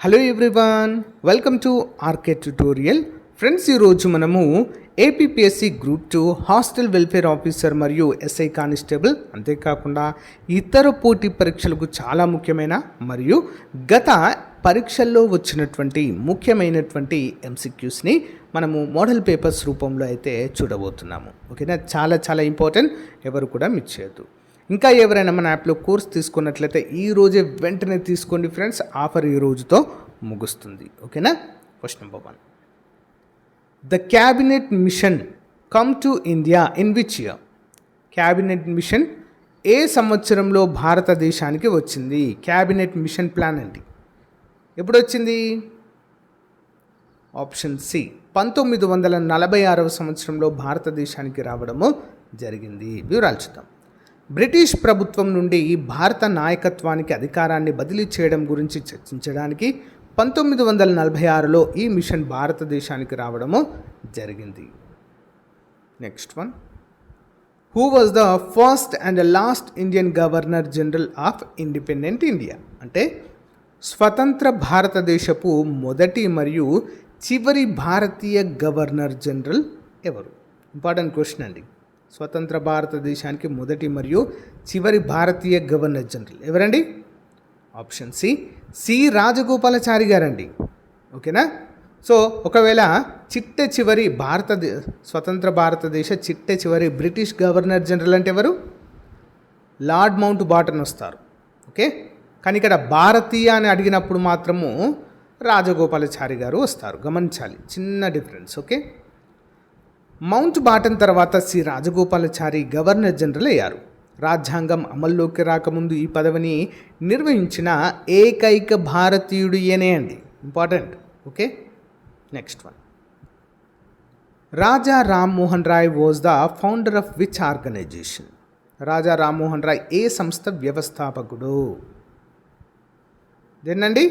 Hello everyone, welcome to RK tutorial. Friends, ఈరోజు మనము APPSC group 2 hostel welfare officer మరియు SI constable, అంతేకాకుండా ఇతర పోటీ పరీక్షలకు చాలా ముఖ్యమైన మరియు గత పరీక్షల్లో వచ్చినటువంటి ముఖ్యమైనటువంటి ఎంసీక్యూస్ని మనము మోడల్ పేపర్స్ రూపంలో అయితే చూడబోతున్నాము. ఓకేనా, చాలా చాలా ఇంపార్టెంట్, ఎవరు కూడా మిస్ చేయొద్దు. ఇంకా ఎవరైనా మన యాప్లో కోర్స్ తీసుకున్నట్లయితే ఈ రోజే వెంటనే తీసుకోండి ఫ్రెండ్స్, ఆఫర్ ఈ రోజుతో ముగుస్తుంది. ఓకేనా. Question number 1, the cabinet mission come to India in which year? Cabinet mission ఏ సంవత్సరంలో భారతదేశానికి వచ్చింది? క్యాబినెట్ మిషన్ ప్లాన్ అండి. ఎప్పుడు వచ్చింది? ఆప్షన్ సి, 1946వ సంవత్సరంలో భారతదేశానికి రావడము జరిగింది. వివరాలు చూద్దాం. బ్రిటిష్ ప్రభుత్వం నుండి భారత నాయకత్వానికి అధికారాన్ని బదిలీ చేయడం గురించి చర్చించడానికి 1946లో ఈ మిషన్ భారతదేశానికి రావడము జరిగింది. Next one, who was the first and last Indian governor general of independent India? అంటే స్వతంత్ర భారతదేశపు మొదటి మరియు చివరి భారతీయ గవర్నర్ జనరల్ ఎవరు? ఇంపార్టెంట్ క్వశ్చన్ అండి. స్వతంత్ర భారతదేశానికి మొదటి మరియు చివరి భారతీయ గవర్నర్ జనరల్ ఎవరండి? ఆప్షన్ సి, సి రాజగోపాలాచారి గారండి. ఓకేనా. సో ఒకవేళ స్వతంత్ర భారతదేశ చిట్ట చివరి బ్రిటిష్ గవర్నర్ జనరల్ అంటే ఎవరు? లార్డ్ మౌంట్ బాటన్ వస్తారు. ఓకే, కానీ ఇక్కడ భారతీయ అని అడిగినప్పుడు మాత్రము రాజగోపాలాచారి గారు వస్తారు. గమనించాలి, చిన్న డిఫరెన్స్. ఓకే, మౌంట్ బాటన్ తర్వాత సి రాజగోపాలాచారి గవర్నర్ జనరల్ అయ్యారు. రాజ్యాంగం అమల్లోకి రాకముందు ఈ పదవిని నిర్వహించిన ఏకైక భారతీయుడు ఈయనే అండి. Important. Okay, next one, Raja Rammohan Roy was the founder of which organization? Raja Rammohan Roy ఏ సంస్థ వ్యవస్థాపకుడు? దేనండి?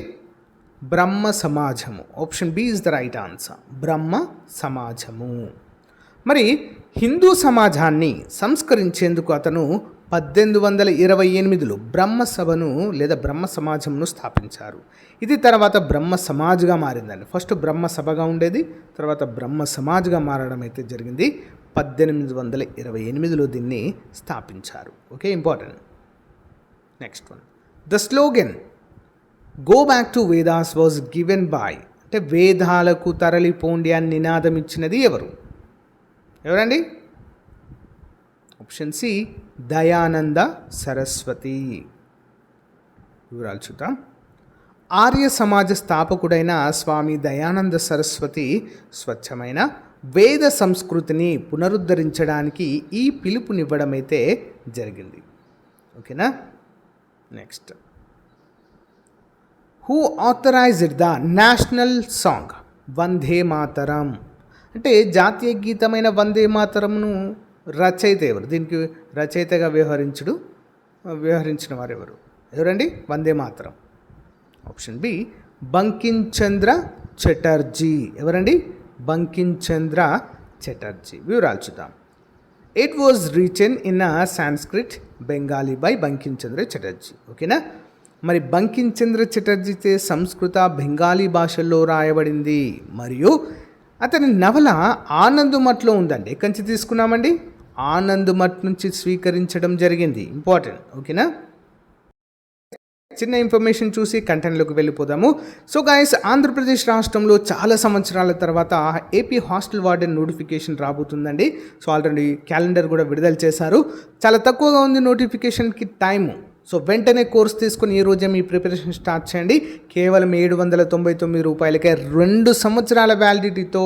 బ్రహ్మ సమాజము. Option B is the right answer, Brahmo సమాజము. మరి హిందూ సమాజాన్ని సంస్కరించేందుకు అతను 1828లో బ్రహ్మ సభను లేదా బ్రహ్మ సమాజంను స్థాపించారు. ఇది తర్వాత బ్రహ్మ సమాజ్గా మారిందండి. ఫస్ట్ బ్రహ్మ సభగా ఉండేది, తర్వాత బ్రహ్మ సమాజ్గా మారడం అయితే జరిగింది. 1828లో దీన్ని స్థాపించారు. Okay, important. Next one, the slogan go back to Vedas was given by, అంటే వేదాలకు తరలిపోండి అని నినాదం ఇచ్చినది ఎవరు? ఎవరండి? Option C, Dayananda Saraswati. వివరాలు చూద్దాం. ఆర్య సమాజ స్థాపకుడైన స్వామి దయానంద సరస్వతి స్వచ్ఛమైన వేద సంస్కృతిని పునరుద్ధరించడానికి ఈ పిలుపునివ్వడం అయితే జరిగింది. ఓకేనా. Next, who authorized the national song Vande Mataram? అంటే జాతీయ గీతమైన వందే మాతరంను రచయిత ఎవరు? దీనికి రచయితగా వ్యవహరించిన వారు ఎవరండి? వందే మాతరం. Option B, Bankim Chandra Chatterjee. ఎవరండి? బంకిం చంద్ర చటర్జీ. వివరాలు చూద్దాం. It was written in Sanskrit Bengali by Bankim Chandra Chatterjee. ఓకేనా. మరి బంకిం చంద్ర చటర్జీతే సంస్కృత బెంగాలీ భాషల్లో రాయబడింది మరియు అతని నవల ఆనందమఠ్లో ఉందండి. ఎక్కడి నుంచి తీసుకున్నామండి? ఆనందమఠ్ నుంచి స్వీకరించడం జరిగింది. ఇంపార్టెంట్. ఓకేనా. చిన్న ఇన్ఫర్మేషన్ చూసి కంటెంట్లోకి వెళ్ళిపోదాము. సో గైస్, ఆంధ్రప్రదేశ్ రాష్ట్రంలో చాలా సంవత్సరాల తర్వాత ఏపీ హాస్టల్ వార్డెన్ నోటిఫికేషన్ రాబోతుందండి. సో ఆల్రెడీ క్యాలెండర్ కూడా విడుదల చేశారు. చాలా తక్కువగా ఉంది నోటిఫికేషన్కి టైము. సో వెంటనే కోర్స్ తీసుకుని ఈ రోజే మీ ప్రిపరేషన్ స్టార్ట్ చేయండి. కేవలం 799 రూపాయలకే 2 సంవత్సరాల వ్యాలిడిటీతో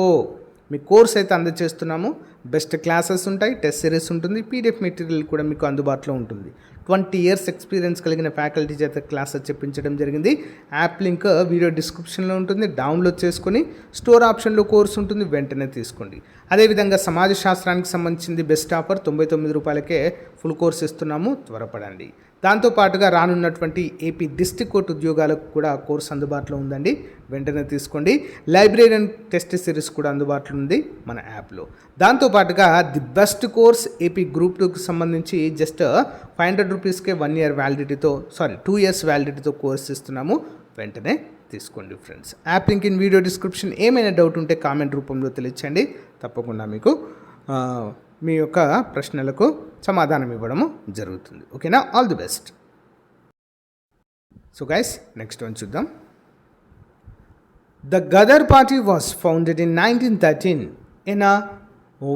మీ కోర్స్ అయితే అందజేస్తున్నాము. బెస్ట్ క్లాసెస్ ఉంటాయి, టెస్ట్ సిరీస్ ఉంటుంది, పీడిఎఫ్ మెటీరియల్ కూడా మీకు అందుబాటులో ఉంటుంది. 20 years ఎక్స్పీరియన్స్ కలిగిన ఫ్యాకల్టీ చేత క్లాసెస్ చెప్పించడం జరిగింది. యాప్ లింక్ వీడియో డిస్క్రిప్షన్లో ఉంటుంది. డౌన్లోడ్ చేసుకొని స్టోర్ ఆప్షన్లో కోర్స్ ఉంటుంది, వెంటనే తీసుకోండి. అదేవిధంగా సమాజ శాస్త్రానికి సంబంధించింది బెస్ట్ ఆఫర్ 99 రూపాయలకే ఫుల్ కోర్స్ ఇస్తున్నాము, త్వరపడండి. దాంతోపాటుగా రానున్నటువంటి ఏపీ డిస్ట్రిక్ట్ కోర్టు ఉద్యోగాలకు కూడా కోర్స్ అందుబాటులో ఉందండి, వెంటనే తీసుకోండి. లైబ్రరీ అండ్ టెస్ట్ సిరీస్ కూడా అందుబాటులో ఉంది మన యాప్లో. దాంతో దాంతోపాటుగా the best course AP group 2కి సంబంధించి జస్ట్ 500 రూపీస్కే 1 ఇయర్ వ్యాలిడిటీతో 2 ఇయర్స్ వ్యాలిడిటీతో కోర్స్ ఇస్తున్నాము. వెంటనే తీసుకోండి friends. App link in video description. ఏమైనా డౌట్ ఉంటే కామెంట్ రూపంలో తెలియచేయండి. తప్పకుండా మీకు మీ యొక్క ప్రశ్నలకు సమాధానం ఇవ్వడము జరుగుతుంది. ఓకేనా? All the best. So guys, next one చూద్దాం. The Ghadar party was founded in 1913 in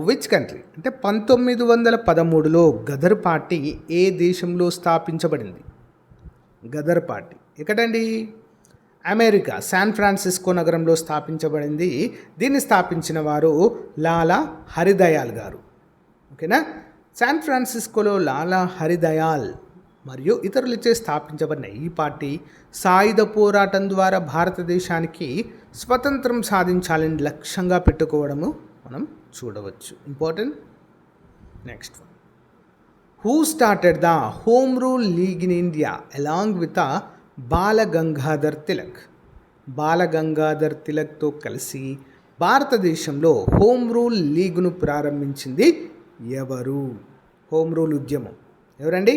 which country? అంటే 1913లో గదర్ పార్టీ ఏ దేశంలో స్థాపించబడింది? గదర్ పార్టీ ఎక్కడండి? అమెరికా శాన్ ఫ్రాన్సిస్కో నగరంలో స్థాపించబడింది. దీన్ని స్థాపించిన వారు లాలా హరిదయాల్ గారు. ఓకేనా? శాన్ ఫ్రాన్సిస్కోలో లాలా హరిదయాల్ మరియు ఇతరులచే స్థాపించబడిన ఈ పార్టీ సాయుధ పోరాటం ద్వారా భారతదేశానికి స్వతంత్రం సాధించాలని లక్ష్యంగా పెట్టుకోవడము మనం చూడవచ్చు. Important. Next one. Who started the home rule league in India along with Balgangadhar Tilak? Balgangadhar తిలక్తో కలిసి భారతదేశంలో హోమ్ రూల్ లీగ్ను ప్రారంభించింది ఎవరు? హోమ్ రూల్ ఉద్యమం ఎవరండి?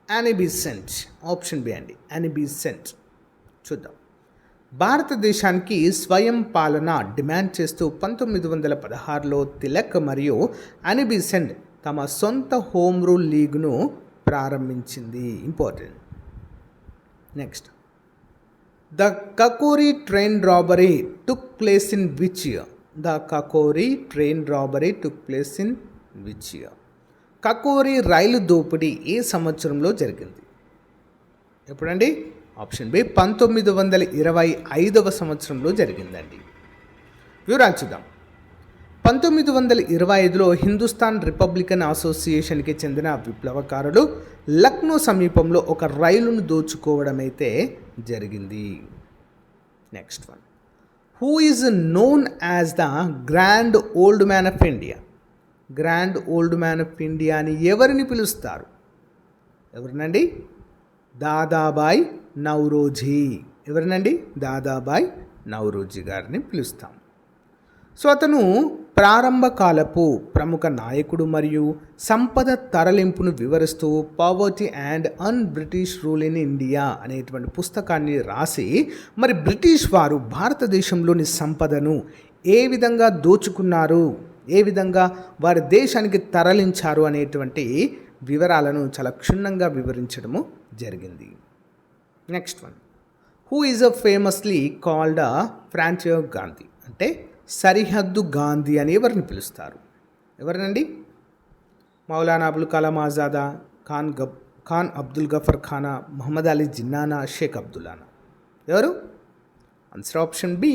Annie Besant. ఆప్షన్ బి అండి, యానీ బీసెంట్. చూద్దాం. భారతదేశానికి స్వయం పాలన డిమాండ్ చేస్తూ 1916లో తిలక్ మరియు యానీ బీసెంట్ తమ సొంత హోమ్ రూల్ లీగ్ను ప్రారంభించింది. Important. Next. The Kakori train robbery took place in which year? The Kakori train robbery took place in which year? Kakori రైలు దోపిడీ ఏ సంవత్సరంలో జరిగింది? ఎప్పుడండి? ఆప్షన్ బి 1925వ సంవత్సరంలో జరిగిందండి. వివరాలు చూద్దాం. 1925లో హిందుస్థాన్ రిపబ్లికన్ అసోసియేషన్కి చెందిన విప్లవకారులు లక్నో సమీపంలో ఒక రైలును దోచుకోవడమైతే జరిగింది. Next one. Who is known as the grand old man of India? Grand old man of India అని ఎవరిని పిలుస్తారు? ఎవరినండి? దాదాబాయ్ నౌరోజీ. ఎవరినండి? దాదాబాయ్ నౌరోజీ గారిని పిలుస్తాం. సో అతను ప్రారంభ కాలపు ప్రముఖ నాయకుడు మరియు సంపద తరలింపును వివరిస్తూ poverty and an British rule in India అనేటువంటి పుస్తకాన్ని రాసి మరి బ్రిటిష్ వారు భారతదేశంలోని సంపదను ఏ విధంగా దోచుకున్నారు, ఏ విధంగా వారి దేశానికి తరలించారు అనేటువంటి వివరాలను చాలా క్షుణ్ణంగా వివరించడము జరిగింది. Next one. Who is famously called frontier Gandhi? అంటే సరిహద్దు గాంధీ అని ఎవరిని పిలుస్తారు? ఎవరినండి? మౌలానా అబుల్ కలాం ఆజాదా, ఖాన్ అబ్దుల్ గఫర్ ఖానా, మహమ్మద్ అలీ జిన్నానా, షేక్ అబ్దుల్లానా? ఎవరు? Answer option B,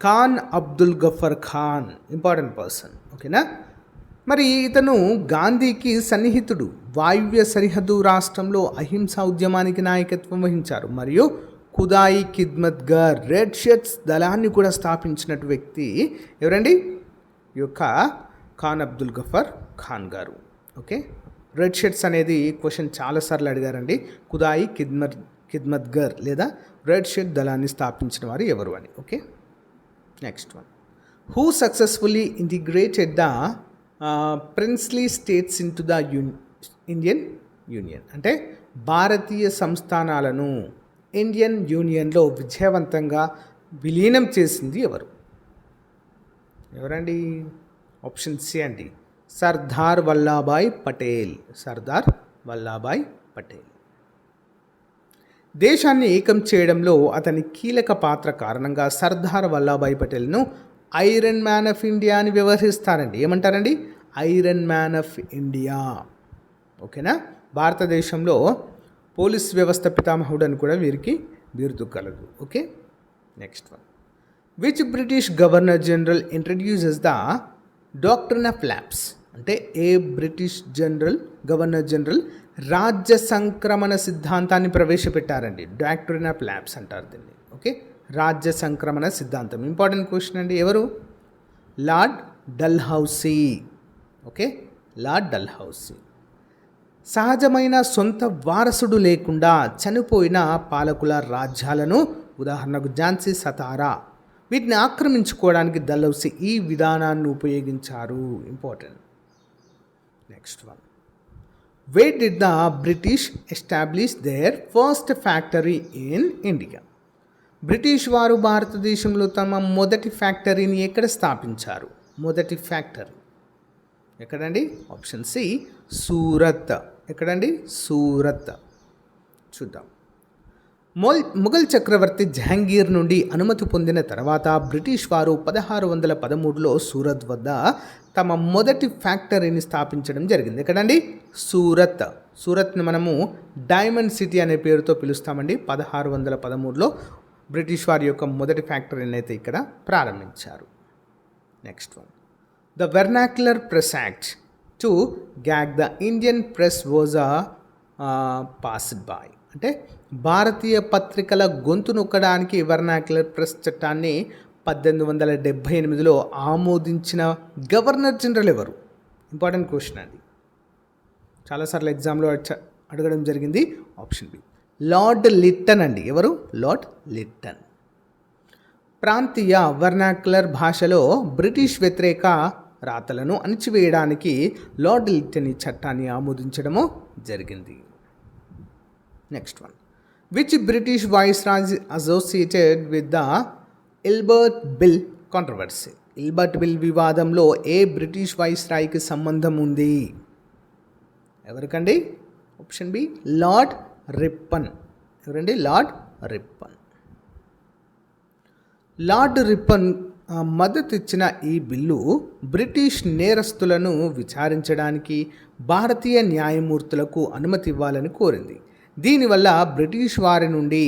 Khan Abdul Ghaffar Khan. Important person. ఓకేనా? మరి ఇతను గాంధీకి సన్నిహితుడు. వాయువ్య సరిహద్దు రాష్ట్రంలో అహింసా ఉద్యమానికి నాయకత్వం వహించారు మరియు ఖుదాయి ఖిద్మత్ గర్ రెడ్ షర్ట్స్ దళాన్ని కూడా స్థాపించినట్టు వ్యక్తి ఎవరండి? ఈ యొక్క ఖాన్ అబ్దుల్ గఫర్ ఖాన్ గారు. ఓకే, రెడ్ షర్ట్స్ అనేది క్వశ్చన్ చాలాసార్లు అడిగారండి. ఖుదాయి ఖిద్మత్ గర్ లేదా రెడ్ షర్ట్ దళాన్ని స్థాపించిన వారు ఎవరు అని. Okay, next one. Who successfully integrated the princely states in to the Indian union? అంటే భారతీయ సంస్థానాలను ఇండియన్ యూనియన్లో విజయవంతంగా విలీనం చేసింది ఎవరు? ఎవరండి? ఆప్షన్ సి అండి, సర్దార్ వల్లభాయ్ పటేల్. సర్దార్ వల్లభాయ్ పటేల్. దేశాన్ని ఏకం చేయడంలో అతని కీలక పాత్ర కారణంగా సర్దార్ వల్లభాయ్ పటేల్ను ఐరన్ మ్యాన్ ఆఫ్ ఇండియా అని వ్యవహరిస్తారండి. ఏమంటారండి? Iron man of India. ఓకేనా? భారతదేశంలో పోలీస్ వ్యవస్థ పితామహుడు అని కూడా వీరికి బిరుదు కలదు. Okay, next one. Which British governor general introduces the doctrine of lapse? అంటే ఏ బ్రిటిష్ గవర్నర్ జనరల్ రాజ్య సంక్రమణ సిద్ధాంతాన్ని ప్రవేశపెట్టారండి? డాక్ట్రిన్ ఆఫ్ ల్యాప్స్ అంటారు దీన్ని. ఓకే, రాజ్య సంక్రమణ సిద్ధాంతం. ఇంపార్టెంట్ క్వశ్చన్ అండి. ఎవరు? Lord Dalhousie. Okay, lord Dalhousie. సహజమైన సొంత వారసుడు లేకుండా చనిపోయిన పాలకుల రాజ్యాలను, ఉదాహరణకు ఝాన్సీ సతారా వీటిని ఆక్రమించుకోవడానికి డల్హౌసీ ఈ విధానాన్ని ఉపయోగించారు. Important. Next one. Where did the British establish there first factory in India? British వారు భారతదేశంలో తమ మొదటి ఫ్యాక్టరీని ఎక్కడ స్థాపించారు? మొదటి ఫ్యాక్టరీ ఎక్కడండి? Option C Surat. ఎక్కడండి? సూరత్. చూద్దాం. ముఘల్ చక్రవర్తి జహాంగీర్ నుండి అనుమతి పొందిన తర్వాత బ్రిటిష్ వారు 1613లో సూరత్ వద్ద తమ మొదటి ఫ్యాక్టరీని స్థాపించడం జరిగింది. ఎక్కడండి? సూరత్. సూరత్ని మనము డైమండ్ సిటీ అనే పేరుతో పిలుస్తామండి. 1613లో బ్రిటిష్ వారి యొక్క మొదటి ఫ్యాక్టరీని అయితే ఇక్కడ ప్రారంభించారు. Next one. The vernacular press act to gag the Indian press was passed by. అంటే భారతీయ పత్రికల గొంతు నొక్కడానికి వెర్నాక్యులర్ ప్రెస్ చట్టాన్ని 1878లో ఆమోదించిన గవర్నర్ జనరల్ ఎవరు? ఇంపార్టెంట్ క్వశ్చన్ అండి. చాలాసార్లు ఎగ్జామ్లో అడగడం జరిగింది. ఆప్షన్ బి లార్డ్ లిట్టన్ అండి. ఎవరు? Lord Lytton. ప్రాంతీయ వెర్నాక్యులర్ భాషలో బ్రిటిష్ వ్యతిరేక రాతలను అణిచివేయడానికి లార్డ్ లిట్టన్ ఈ చట్టాన్ని ఆమోదించడము జరిగింది. Next one. Which British viceroy associated with the Ilbert bill controversy? Ilbert bill వివాదంలో ఏ బ్రిటిష్ వైస్రాయ్కి సంబంధం ఉంది? ఎవరికండి? Option B Lord Ripon. ఎవరండి? Lord Ripon. లార్డ్ రిప్పన్ మద్దతు ఇచ్చిన ఈ బిల్లు బ్రిటిష్ నేరస్తులను విచారించడానికి భారతీయ న్యాయమూర్తులకు అనుమతి ఇవ్వాలని కోరింది. దీనివల్ల బ్రిటిష్ వారి నుండి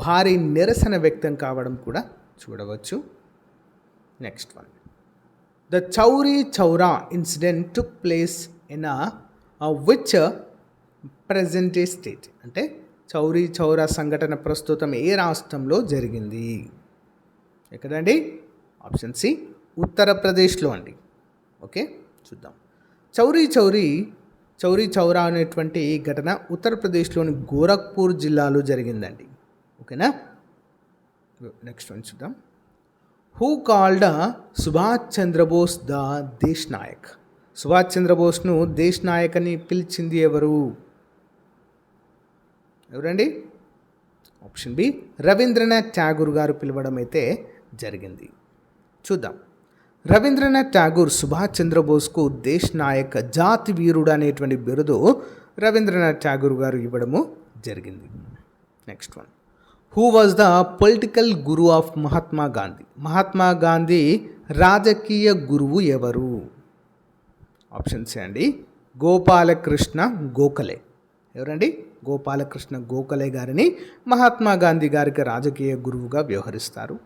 భారీ నిరసన వ్యక్తం కావడం కూడా చూడవచ్చు. Next one. The Chauri Chaura incident took place in which present day state? అంటే చౌరీ చౌరా సంఘటన ప్రస్తుతం ఏ రాష్ట్రంలో జరిగింది? ఎక్కడండి? ఆప్షన్ సి ఉత్తరప్రదేశ్లో అండి. ఓకే, చూద్దాం. చౌరీ చౌరా అనేటువంటి ఘటన ఉత్తరప్రదేశ్లోని గోరఖ్పూర్ జిల్లాలో జరిగిందండి. ఓకేనా? నెక్స్ట్ వన్ చూద్దాం. Who called Subhash Chandrabose the Desh Nayak? Subhash చంద్రబోస్ను దేశ్ నాయక్ అని పిలిచింది ఎవరు? ఎవరండి? ఆప్షన్ బి రవీంద్రనాథ్ ఠాగూర్ గారు పిలవడం అయితే జరిగింది. చూద్దాం. రవీంద్రనాథ్ ఠాగూర్ సుభాష్ చంద్రబోస్కు దేశ్ నాయక్, జాతి వీరుడు అనేటువంటి బిరుదు రవీంద్రనాథ్ ఠాగూర్ గారు ఇవ్వడము జరిగింది. Next one. Who was the political Guru of Mahatma Gandhi? Mahatma Gandhi రాజకీయ గురువు ఎవరు? ఆప్షన్స్ అండి. గోపాలకృష్ణ గోఖలే. ఎవరండి? గోపాలకృష్ణ గోఖలే గారిని మహాత్మా గాంధీ గారికి రాజకీయ గురువుగా వ్యవహరిస్తారు.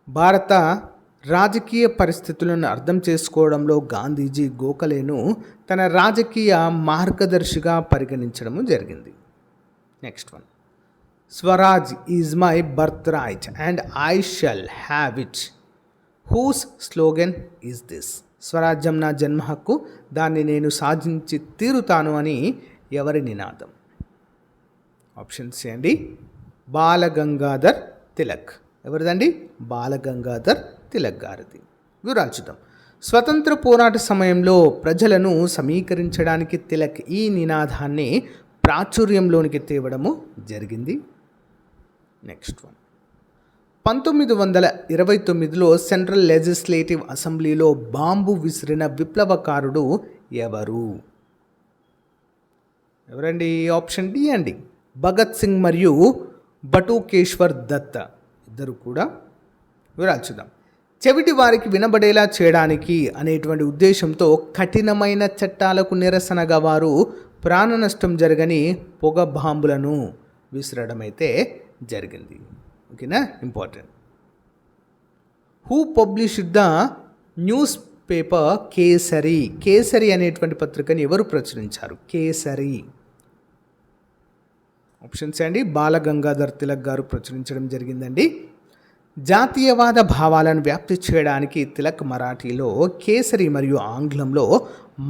భారత రాజకీయ పరిస్థితులను అర్థం చేసుకోవడంలో గాంధీజీ గోఖలేను తన రాజకీయ మార్గదర్శిగా పరిగణించడము జరిగింది. Next one. Swaraj is my birth right and I shall have it. Whose slogan is this? స్వరాజ్యం నా జన్మ హక్కు, దాన్ని నేను సాధించి తీరుతాను అని ఎవరి నినాదం? ఆప్షన్స్ అండి. బాలగంగాధర్ తిలక్. ఎవరిదండి? బాలగంగాధర్ తిలక్ గారిది. వివరాలు చూద్దాం. స్వతంత్ర పోరాట సమయంలో ప్రజలను సమీకరించడానికి తిలక్ ఈ నినాదాన్ని ప్రాచుర్యంలోనికి తేవడము జరిగింది. Next one. 1929లో సెంట్రల్ లెజిస్లేటివ్ అసెంబ్లీలో బాంబు విసిరిన విప్లవకారుడు ఎవరు? ఎవరండి? ఆప్షన్ డి అండి. భగత్ సింగ్ మరియు బటూకేశ్వర్ దత్ ఇద్దరు కూడా. వివరాలు చూద్దాం. చెవిటి వారికి వినబడేలా చేయడానికి అనేటువంటి ఉద్దేశంతో కఠినమైన చట్టాలకు నిరసనగా వారు ప్రాణ నష్టం జరగని పొగ బాంబులను విసిరడం అయితే జరిగింది. ఓకేనా? Important. Who published the news paper kesari? Kesari అనేటువంటి పత్రికని ఎవరు ప్రచురించారు? కేసరి. ఆప్షన్స్ అండి. బాలగంగాధర్ తిలక్ గారు ప్రచురించడం జరిగిందండి. జాతీయవాద భావాలను వ్యాప్తి చేయడానికి తిలక్ మరాఠీలో కేసరి మరియు ఆంగ్లంలో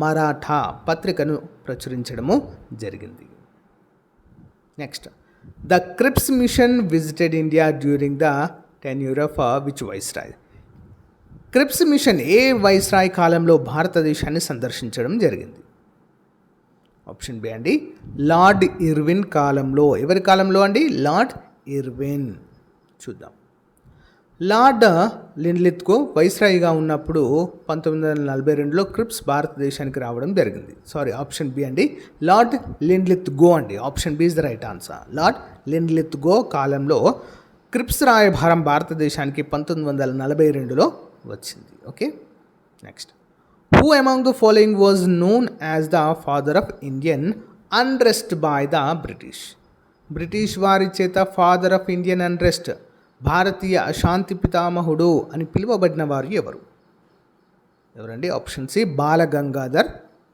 మరాఠా పత్రికను ప్రచురించడము జరిగింది. Next. The Cripps mission visited India during the tenure of which viceroy? Cripps mission ఏ వైస్రాయ్ కాలంలో భారతదేశాన్ని సందర్శించడం జరిగింది? ఆప్షన్ బి అండి, లార్డ్ ఇర్విన్ కాలంలో. ఎవరి కాలంలో అండి? Lord Irwin. చూద్దాం. లార్డ్ లిన్లిత్గో వైస్రాయిగా ఉన్నప్పుడు 1942లో క్రిప్స్ భారతదేశానికి రావడం జరిగింది. ఆప్షన్ బి అండి, లార్డ్ లిన్లిత్గో అండి. Option B is the right answer. Lord Linlithgow కాలంలో క్రిప్స్ రాయభారం భారతదేశానికి 1942లో వచ్చింది. Okay, next. Who among the following was known as the father of Indian unrest by the British? British వారి చేత father of Indian unrest, భారతీయ అశాంతి పితామహుడు అని పిలువబడిన వారు ఎవరు? ఎవరండి? Option C, Balagangadhar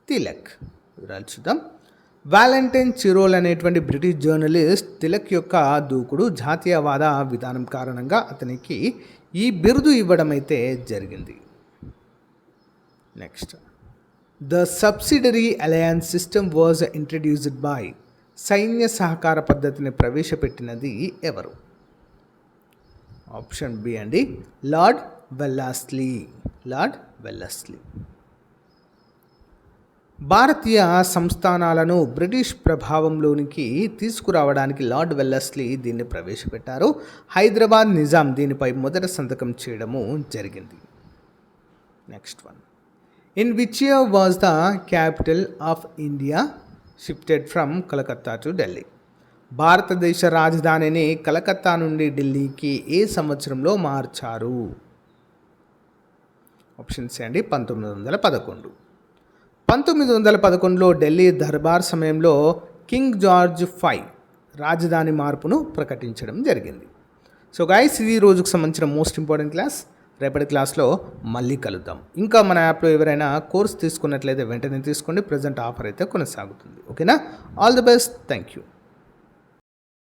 Tilak. వివరాలు చూద్దాం. వాలెంటైన్ చిరోల్ అనేటువంటి బ్రిటిష్ జర్నలిస్ట్ తిలక్ యొక్క దూకుడు, జాతీయవాద విధానం కారణంగా అతనికి ఈ బిరుదు ఇవ్వడం అయితే జరిగింది. Next. The subsidiary alliance system was introduced by? సైన్య సహకార పద్ధతిని ప్రవేశపెట్టినది ఎవరు? ఆప్షన్ బి అండి, లార్డ్ వెల్లాస్లీ. లార్డ్ వెల్లాస్లీ. భారతీయ సంస్థానాలను బ్రిటిష్ ప్రభావంలోనికి తీసుకురావడానికి లార్డ్ వెల్లస్లీ దీన్ని ప్రవేశపెట్టారు. హైదరాబాద్ నిజాం దీనిపై మొదటి సంతకం చేయడము జరిగింది. Next one. In which year was the capital of India shifted from Calcutta to Delhi? భారతదేశ రాజధానిని కలకత్తా నుండి ఢిల్లీకి ఏ సంవత్సరంలో మార్చారు? ఆప్షన్ సి అండి, 1911. 1911లో ఢిల్లీ దర్బార్ సమయంలో కింగ్ జార్జ్ V రాజధాని మార్పును ప్రకటించడం జరిగింది. గైస్, ఇది రోజుకు సంబంధించిన మోస్ట్ ఇంపార్టెంట్ క్లాస్. రేపటి క్లాస్లో మళ్ళీ కలుద్దాం. ఇంకా మన యాప్లో ఎవరైనా కోర్స్ తీసుకున్నట్లయితే వెంటనే తీసుకోండి. ప్రజెంట్ ఆఫర్ అయితే కొనసాగుతుంది. ఓకేనా? All the best. Thank you.